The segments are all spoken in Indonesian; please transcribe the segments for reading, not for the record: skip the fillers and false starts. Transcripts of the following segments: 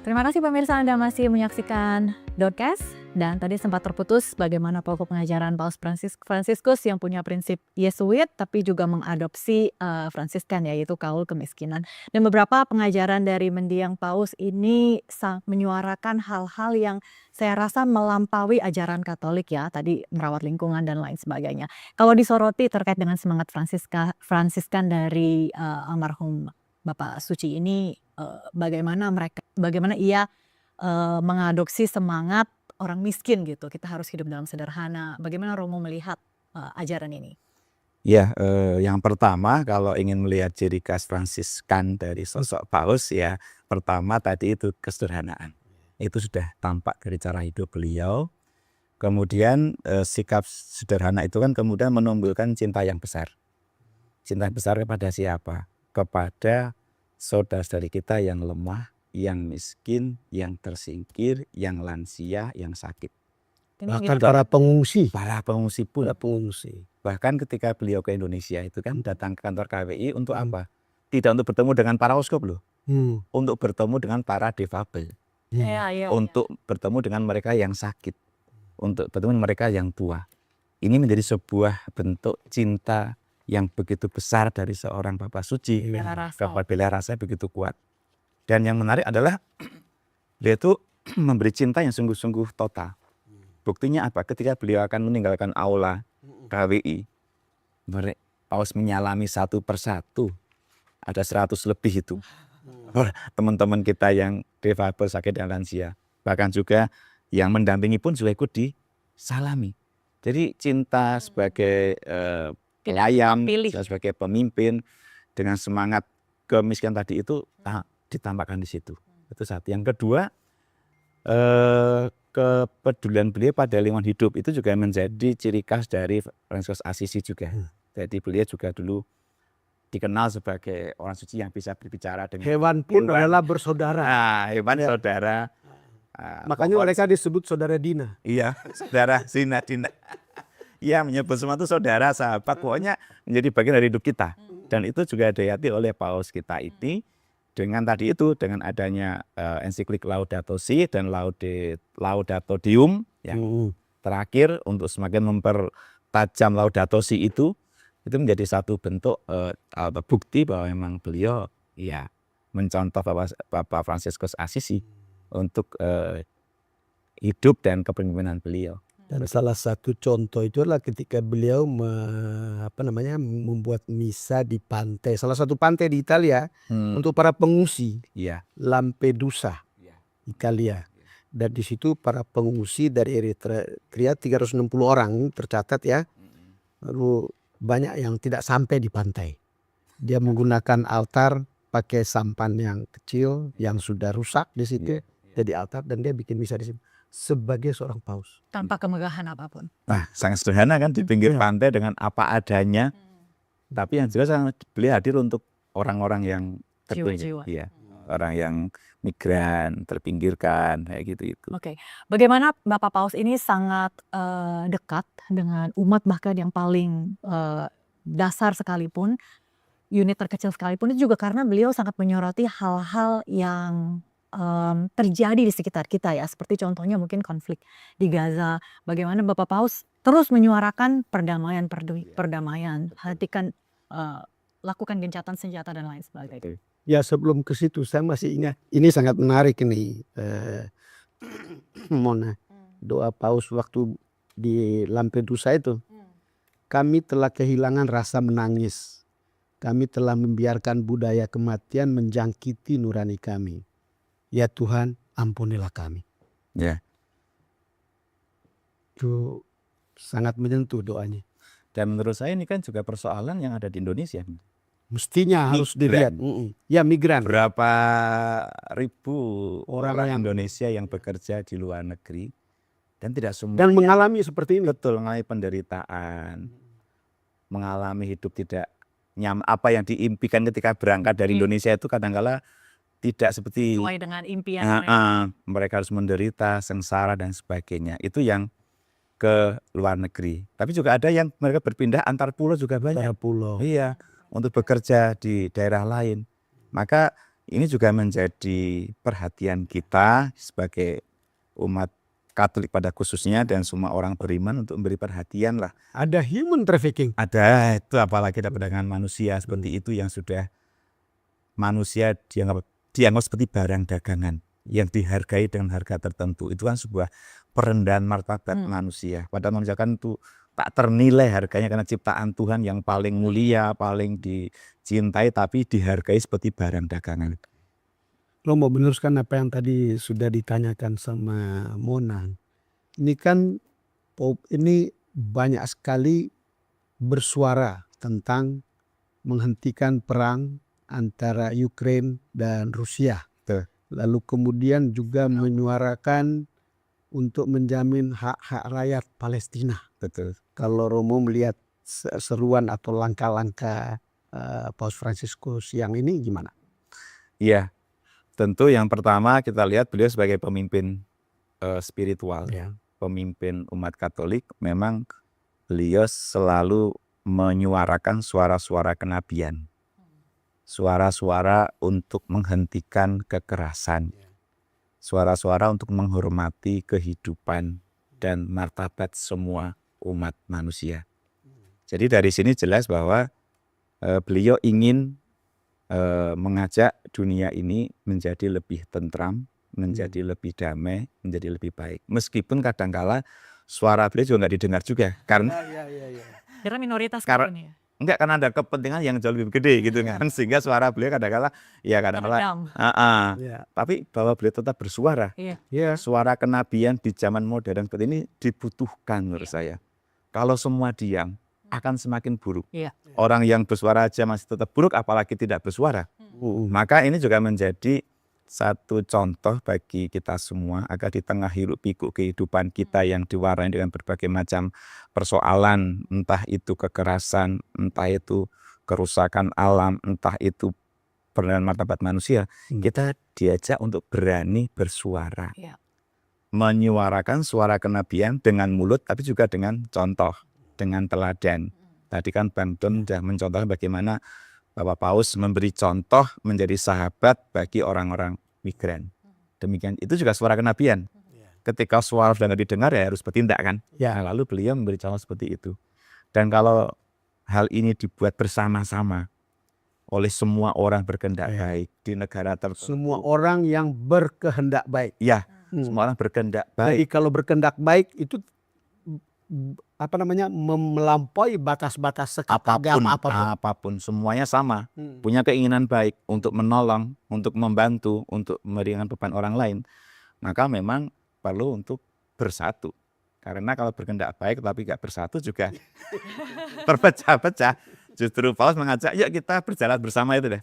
Terima kasih pemirsa, Anda masih menyaksikan Dotcast. Dan tadi sempat terputus bagaimana pokok pengajaran Paus Fransiskus yang punya prinsip Yesuit tapi juga mengadopsi Fransiskan, yaitu kaul kemiskinan. Dan beberapa pengajaran dari mendiang Paus ini menyuarakan hal-hal yang saya rasa melampaui ajaran Katolik ya, tadi merawat lingkungan dan lain sebagainya. Kalau disoroti terkait dengan semangat Fransiskan dari almarhum Bapak Suci ini, bagaimana ia mengadopsi semangat orang miskin gitu. Kita harus hidup dalam sederhana. Bagaimana Romo melihat ajaran ini? Ya, yang pertama kalau ingin melihat ciri khas Fransiskan dari sosok Paus ya, pertama tadi itu kesederhanaan. Itu sudah tampak dari cara hidup beliau. Kemudian sikap sederhana itu kan kemudian menumbuhkan cinta yang besar. Cinta yang besar kepada siapa? Kepada saudara-saudari kita yang lemah, yang miskin, yang tersingkir, yang lansia, yang sakit. Bahkan para pengungsi. Para pengungsi pun. Para pengungsi. Bahkan ketika beliau ke Indonesia itu kan datang ke kantor KWI untuk apa? Tidak untuk bertemu dengan para oskop loh. Untuk bertemu dengan para defabel. Untuk bertemu dengan mereka yang sakit. Untuk bertemu dengan mereka yang tua. Ini menjadi sebuah bentuk cinta yang begitu besar dari seorang Bapak Suci. Bela rasa begitu kuat. Dan yang menarik adalah dia itu memberi cinta yang sungguh-sungguh total. Buktinya apa? Ketika beliau akan meninggalkan aula KWI, Paus menyalami satu persatu. Ada 100 lebih itu. Teman-teman kita yang defabel, sakit dan lansia. Bahkan juga yang mendampingi pun juga ikut disalami. Jadi cinta sebagai pelayan, sebagai pemimpin dengan semangat kemiskinan tadi itu ditampakkan di situ. Itu satu. Yang kedua, kepedulian beliau pada lingkungan hidup itu juga menjadi ciri khas dari Fransiskus Assisi juga. Jadi beliau juga dulu dikenal sebagai orang suci yang bisa berbicara dengan hewan pun adalah bersaudara. Hewan ya. Saudara. Makanya mereka disebut saudara Dina. Iya, saudara Dina. Iya, menyebut semua itu saudara, sahabat, pokoknya menjadi bagian dari hidup kita. Dan itu juga dihayati oleh Paus kita ini. Dengan tadi itu, dengan adanya ensiklik Laudato Si dan Laudato Deum, ya, terakhir untuk semakin mempertajam Laudato Si itu menjadi satu bentuk bukti bahwa memang beliau ya mencontoh Bapak Fransiskus Assisi untuk hidup dan kepemimpinan beliau. Dan salah satu contoh itu adalah ketika beliau membuat misa di pantai, salah satu pantai di Italia untuk para pengungsi, Lampedusa, Italia. Dan di situ para pengungsi dari Eritrea 360 orang tercatat ya. Lalu banyak yang tidak sampai di pantai. Dia menggunakan altar pakai sampan yang kecil yang sudah rusak di situ, jadi altar, dan dia bikin misa di situ. Sebagai seorang paus tanpa kemegahan apapun. Nah, sangat sederhana kan di pinggir pantai dengan apa adanya. Tapi yang jelas beliau hadir untuk orang-orang yang terpinggir, ya, orang yang migran, terpinggirkan, kayak gitu itu. Oke, bagaimana Bapak Paus ini sangat dekat dengan umat, bahkan yang paling dasar sekalipun, unit terkecil sekalipun, itu juga karena beliau sangat menyoroti hal-hal yang terjadi di sekitar kita ya, seperti contohnya mungkin konflik di Gaza. Bagaimana Bapak Paus terus menyuarakan perdamaian, hentikan, lakukan gencatan senjata dan lain sebagainya. Ya, sebelum ke situ saya masih ingat, ini sangat menarik ini, Mona, doa Paus waktu di Lampedusa itu. Kami telah kehilangan rasa menangis. Kami telah membiarkan budaya kematian menjangkiti nurani kami. Ya Tuhan, ampunilah kami. Ya. Itu sangat menyentuh doanya. Dan menurut saya ini kan juga persoalan yang ada di Indonesia. Mestinya harus dilihat. Ya, migran. Berapa ribu orang Indonesia yang bekerja di luar negeri dan tidak semua dan mengalami seperti ini. Betul, mengalami penderitaan, mengalami hidup tidak nyaman. Apa yang diimpikan ketika berangkat dari Indonesia itu kadang-kala tidak seperti sesuai dengan impian mereka harus menderita, sengsara dan sebagainya. Itu yang ke luar negeri. Tapi juga ada yang mereka berpindah antar pulau juga banyak. Antar pulau. Iya, untuk bekerja di daerah lain. Maka ini juga menjadi perhatian kita sebagai umat Katolik pada khususnya dan semua orang beriman untuk memberi perhatian lah. Ada human trafficking. Ada, itu apalagi ada perdagangan manusia seperti itu yang sudah manusia dianggap seperti barang dagangan yang dihargai dengan harga tertentu. Itu kan sebuah perendahan martabat manusia. Padahal manusia kan itu tak ternilai harganya karena ciptaan Tuhan yang paling mulia, paling dicintai, tapi dihargai seperti barang dagangan. Lo mau meneruskan apa yang tadi sudah ditanyakan sama Mona. Ini kan ini banyak sekali bersuara tentang menghentikan perang antara Ukraina dan Rusia. Betul. Lalu kemudian juga menyuarakan untuk menjamin hak-hak rakyat Palestina. Betul. Kalau Romo melihat seruan atau langkah-langkah Paus Fransiskus yang ini gimana? Iya. Tentu yang pertama kita lihat beliau sebagai pemimpin spiritual, pemimpin umat Katolik. Memang beliau selalu menyuarakan suara-suara kenabian, suara-suara untuk menghentikan kekerasan, suara-suara untuk menghormati kehidupan dan martabat semua umat manusia. Jadi dari sini jelas bahwa beliau ingin mengajak dunia ini menjadi lebih tentram, menjadi lebih damai, menjadi lebih baik. Meskipun kadangkala suara beliau juga nggak didengar juga, karena Karena minoritas ini ya. Enggak, karena ada kepentingan yang jauh lebih gede gitu kan, sehingga suara beliau kadangkala tapi bahwa beliau tetap bersuara. Suara kenabian di zaman modern seperti ini dibutuhkan menurut saya. Kalau semua diam, akan semakin buruk. Orang yang bersuara aja masih tetap buruk, apalagi tidak bersuara. Maka ini juga menjadi satu contoh bagi kita semua agar di tengah hiruk pikuk kehidupan kita yang diwarnai dengan berbagai macam persoalan, entah itu kekerasan, entah itu kerusakan alam, entah itu perendahan martabat manusia, kita diajak untuk berani bersuara. Menyuarakan suara kenabian dengan mulut, tapi juga dengan contoh, dengan teladan. Tadi kan Bang Don sudah mencontohkan bagaimana Bapak Paus memberi contoh menjadi sahabat bagi orang-orang migran. Demikian, itu juga suara kenabian. Ketika suara sudah tidak didengar ya harus bertindak kan. Nah, lalu beliau memberi contoh seperti itu. Dan kalau hal ini dibuat bersama-sama oleh semua orang berkehendak baik di negara tertentu. Semua orang yang berkehendak baik. Semua orang berkehendak baik. Jadi kalau berkehendak baik itu melampaui batas-batas apapun semuanya sama, punya keinginan baik untuk menolong, untuk membantu, untuk meringankan beban orang lain. Maka memang perlu untuk bersatu, karena kalau berkehendak baik tapi gak bersatu juga terpecah-pecah. Justru Paus mengajak yuk kita berjalan bersama itu deh.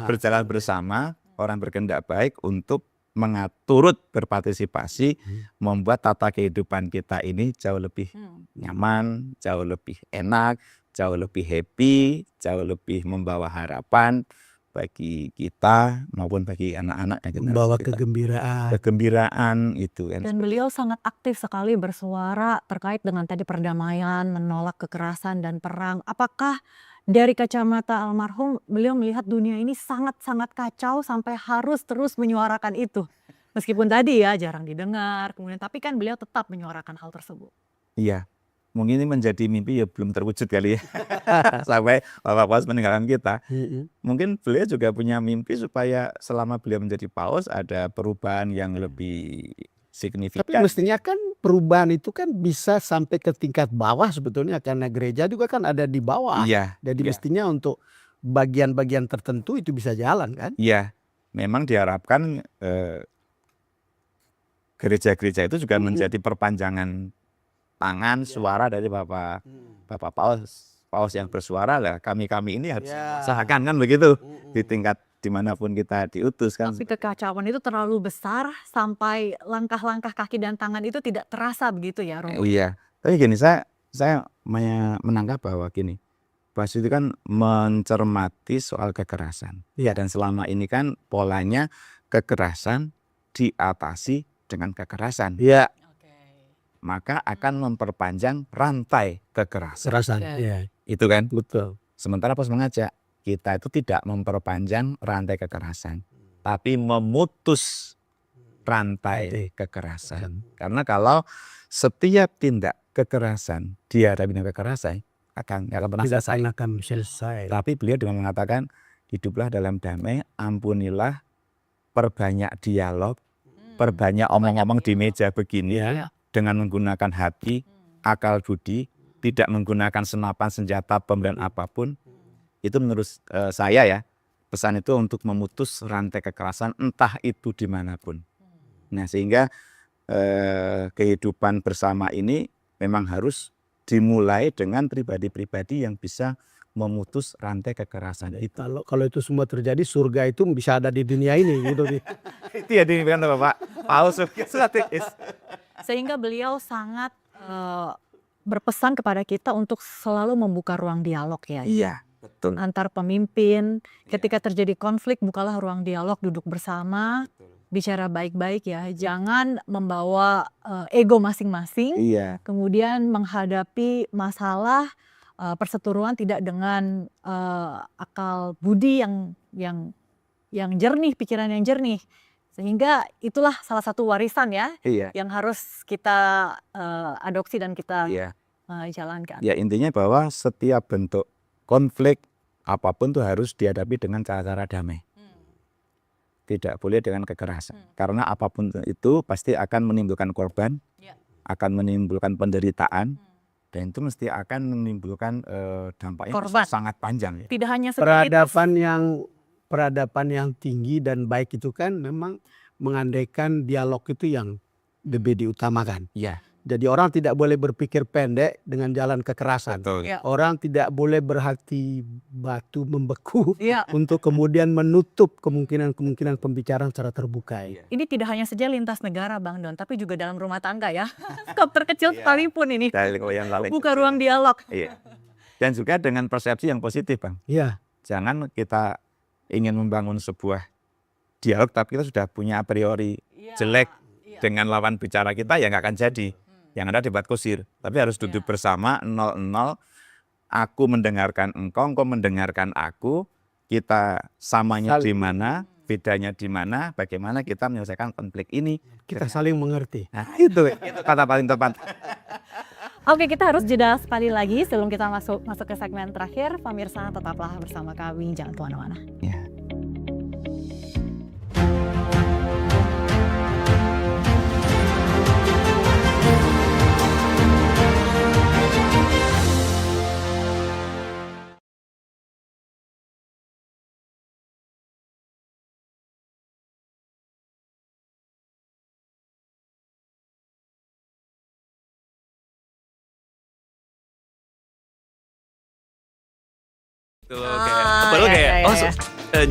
Berjalan bersama orang berkehendak baik untuk mengaturut berpartisipasi, membuat tata kehidupan kita ini jauh lebih nyaman, jauh lebih enak, jauh lebih happy, jauh lebih membawa harapan bagi kita maupun bagi anak-anak yang membawa kita. Kegembiraan itu kan. Dan beliau sangat aktif sekali bersuara terkait dengan tadi perdamaian, menolak kekerasan dan perang. Apakah dari kacamata almarhum beliau melihat dunia ini sangat-sangat kacau sampai harus terus menyuarakan itu? Meskipun tadi ya jarang didengar, kemudian tapi kan beliau tetap menyuarakan hal tersebut. Iya, mungkin ini menjadi mimpi ya belum terwujud kali ya. Sampai Bapak Paus meninggalkan kita. Mungkin beliau juga punya mimpi supaya selama beliau menjadi Paus ada perubahan yang lebih signifikan. Tapi mestinya kan perubahan itu kan bisa sampai ke tingkat bawah sebetulnya, karena gereja juga kan ada di bawah. Jadi mestinya untuk bagian-bagian tertentu itu bisa jalan kan? Iya, memang diharapkan gereja-gereja itu juga menjadi perpanjangan tangan suara dari Bapak Paus yang bersuara lah. Kami ini harus usahakan kan begitu di tingkat dimanapun kita diutus kan. Tapi kekacauan itu terlalu besar sampai langkah-langkah kaki dan tangan itu tidak terasa begitu ya, Romo? Iya, tapi gini, saya menangkap bahwa gini, Paus itu kan mencermati soal kekerasan. Dan selama ini kan polanya kekerasan diatasi dengan kekerasan. Maka akan memperpanjang rantai kekerasan. Itu kan. Betul. Sementara Paus mengajak, kita itu tidak memperpanjang rantai kekerasan, tapi memutus rantai kekerasan. Karena kalau setiap tindak kekerasan dihadapi dengan kekerasan akan pernah selesai. Akan selesai. Tapi beliau dengan mengatakan hiduplah dalam damai, ampunilah, perbanyak dialog, perbanyak omong-omong di meja begini dengan menggunakan hati, akal budi, tidak menggunakan senapan, senjata, bom dan apapun. Itu menurut saya ya, pesan itu untuk memutus rantai kekerasan entah itu dimanapun. Nah sehingga kehidupan bersama ini memang harus dimulai dengan pribadi-pribadi yang bisa memutus rantai kekerasan itu. Kalau itu semua terjadi, surga itu bisa ada di dunia ini gitu. Itu ya diinginkan Bapak Paus. Sehingga beliau sangat berpesan kepada kita untuk selalu membuka ruang dialog ya. Iya, betul. Antar pemimpin, ketika terjadi konflik bukalah ruang dialog, duduk bersama, bicara baik-baik ya. Jangan membawa ego masing-masing. Iya. Kemudian menghadapi masalah perseteruan tidak dengan akal budi yang jernih, pikiran yang jernih. Sehingga itulah salah satu warisan ya, yang harus kita adopsi dan kita jalankan. Ya intinya bahwa setiap bentuk konflik apapun tuh harus dihadapi dengan cara-cara damai. Tidak boleh dengan kekerasan. Karena apapun itu pasti akan menimbulkan korban, akan menimbulkan penderitaan, dan itu mesti akan menimbulkan dampaknya sangat panjang. Ya. Tidak hanya peradaban yang tinggi dan baik itu kan memang mengandaikan dialog itu yang lebih diutamakan. Ya. Jadi orang tidak boleh berpikir pendek dengan jalan kekerasan. Ya. Orang tidak boleh berhati batu membeku untuk kemudian menutup kemungkinan pembicaraan secara terbuka. Ini tidak hanya saja lintas negara Bang Don, tapi juga dalam rumah tangga ya. Skop terkecil sekalipun ini. Buka ruang dialog. Iya. Dan juga dengan persepsi yang positif Bang. Iya. Jangan kita ingin membangun sebuah dialog tapi kita sudah punya a priori jelek dengan lawan bicara kita ya nggak akan jadi. Yang ada debat kusir, tapi harus duduk bersama 0-0. Aku mendengarkan engkau mendengarkan aku. Kita samanya di mana, bedanya di mana, bagaimana kita menyelesaikan konflik ini. Kita saling mengerti. Nah, itu kata paling tepat. Oke, kita harus jeda sekali lagi sebelum kita masuk ke segmen terakhir. Pemirsa tetaplah bersama kami, jangan kemana-mana. Ya. Kayak, baru kayak, jangan